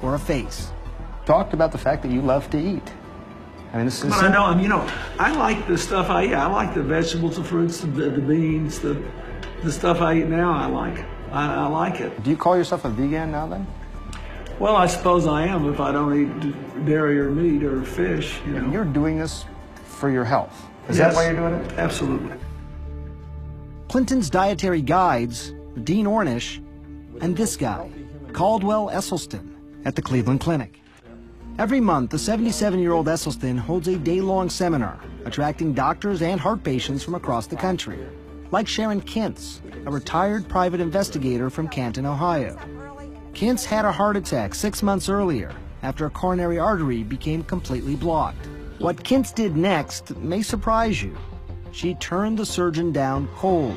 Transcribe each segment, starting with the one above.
or a face. Talked about the fact that you love to eat. I mean, this is. But I know, you know, I like the stuff I eat. I like the vegetables, the fruits, the beans, the stuff I eat now. I like it. Do you call yourself a vegan now then? Well, I suppose I am if I don't eat dairy or meat or fish. You know. You're doing this for your health. Is Yes, that why you're doing it? Absolutely. Clinton's dietary guides, Dean Ornish, and this guy, Caldwell Esselstyn, at the Cleveland Clinic. Every month, the 77-year-old Esselstyn holds a day-long seminar, attracting doctors and heart patients from across the country, like Sharon Kintz, a retired private investigator from Canton, Ohio. Kintz had a heart attack 6 months earlier after a coronary artery became completely blocked. What Kintz did next may surprise you. She turned the surgeon down cold,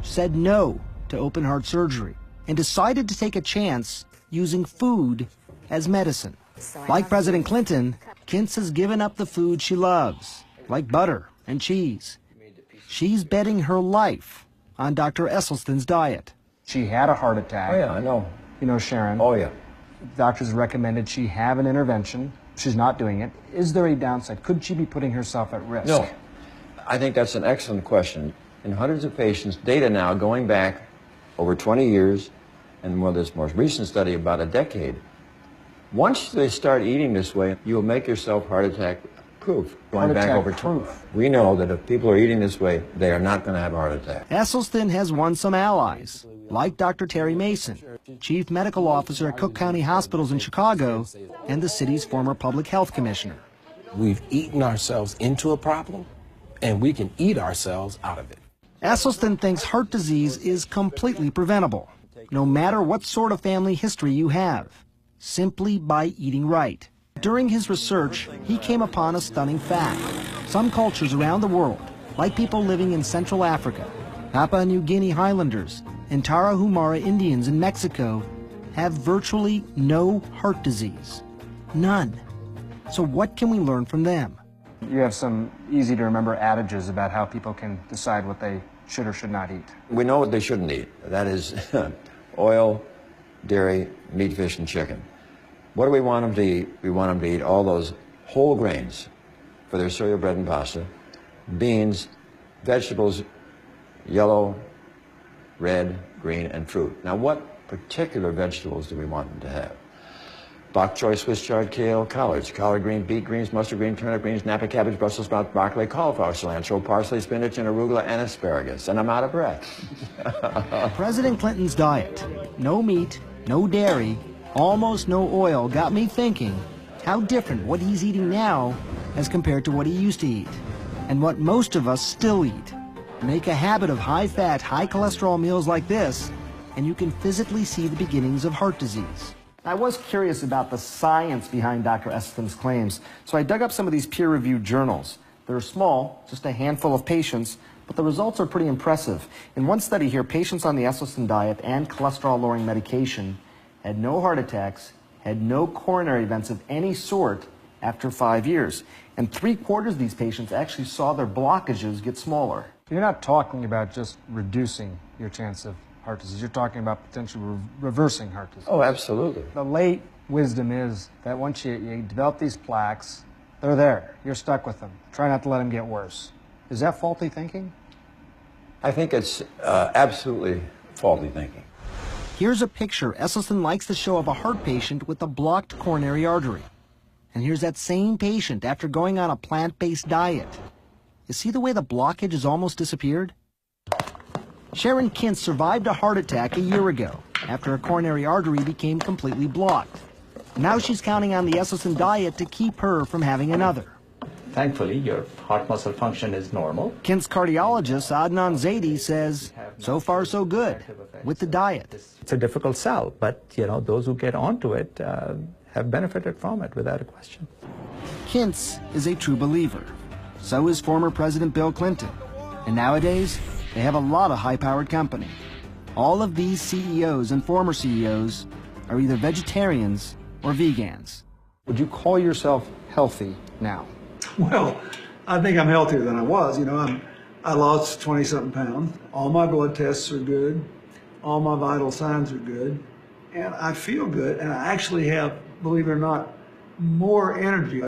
said no to open heart surgery, and decided to take a chance using food as medicine. Like President Clinton, Kintz has given up the food she loves, like butter and cheese. She's betting her life on Dr. Esselstyn's diet. She had a heart attack. Oh, yeah, I know. You know Sharon. Oh, yeah. Doctors recommended she have an intervention. She's not doing it. Is there a downside? Could she be putting herself at risk? No. I think that's an excellent question. In hundreds of patients, data now going back over 20 years, and this most recent study about a decade, once they start eating this way, you'll make yourself heart attack proof. Going back over proof. We know that if people are eating this way, they are not going to have a heart attack. Esselstyn has won some allies, like Dr. Terry Mason, Chief Medical Officer at Cook County Hospitals in Chicago, and the city's former public health commissioner. We've eaten ourselves into a problem, and we can eat ourselves out of it. Esselstyn thinks heart disease is completely preventable, no matter what sort of family history you have, simply by eating right. During his research, he came upon a stunning fact. Some cultures around the world, like people living in Central Africa, Papua New Guinea Highlanders, and Tarahumara Indians in Mexico, have virtually no heart disease. None. So what can we learn from them? You have some easy-to-remember adages about how people can decide what they should or should not eat. We know what they shouldn't eat. That is oil, dairy, meat, fish, and chicken. What do we want them to eat? We want them to eat all those whole grains for their cereal, bread, and pasta, beans, vegetables, yellow, red, green, and fruit. Now, what particular vegetables do we want them to have? Bok choy, Swiss chard, kale, collards, collard green, beet greens, mustard green, turnip greens, Napa cabbage, Brussels sprouts, broccoli, cauliflower, cilantro, parsley, spinach, and arugula, and asparagus. And I'm out of breath. President Clinton's diet, no meat, no dairy, almost no oil, got me thinking how different what he's eating now as compared to what he used to eat, and what most of us still eat. Make a habit of high-fat, high-cholesterol meals like this, and you can physically see the beginnings of heart disease. I was curious about the science behind Dr. Esselstyn's claims, so I dug up some of these peer-reviewed journals. They're small, just a handful of patients, but the results are pretty impressive. In one study here, patients on the Esselstyn diet and cholesterol-lowering medication had no heart attacks, had no coronary events of any sort after 5 years. And 3/4 of these patients actually saw their blockages get smaller. You're not talking about just reducing your chance of heart disease. You're talking about potentially reversing heart disease. Oh, absolutely. The late wisdom is that once you develop these plaques, they're there. You're stuck with them. Try not to let them get worse. Is that faulty thinking? I think it's absolutely faulty thinking. Here's a picture Esselstyn likes to show of a heart patient with a blocked coronary artery. And here's that same patient after going on a plant-based diet. You see the way the blockage has almost disappeared? Sharon Kintz survived a heart attack a year ago after a coronary artery became completely blocked. Now she's counting on the Esselstyn diet to keep her from having another. Thankfully, your heart muscle function is normal. Kint's cardiologist, Adnan Zaidi, says so far so good with the diet. It's a difficult sell, but those who get onto it have benefited from it without a question. Kintz is a true believer. So is former President Bill Clinton. And nowadays, they have a lot of high-powered company. All of these CEOs and former CEOs are either vegetarians or vegans. Would you call yourself healthy now? Well, I think I'm healthier than I was. I lost 20-something pounds. All my blood tests are good. All my vital signs are good. And I feel good. And I actually have believe it or not, more energy.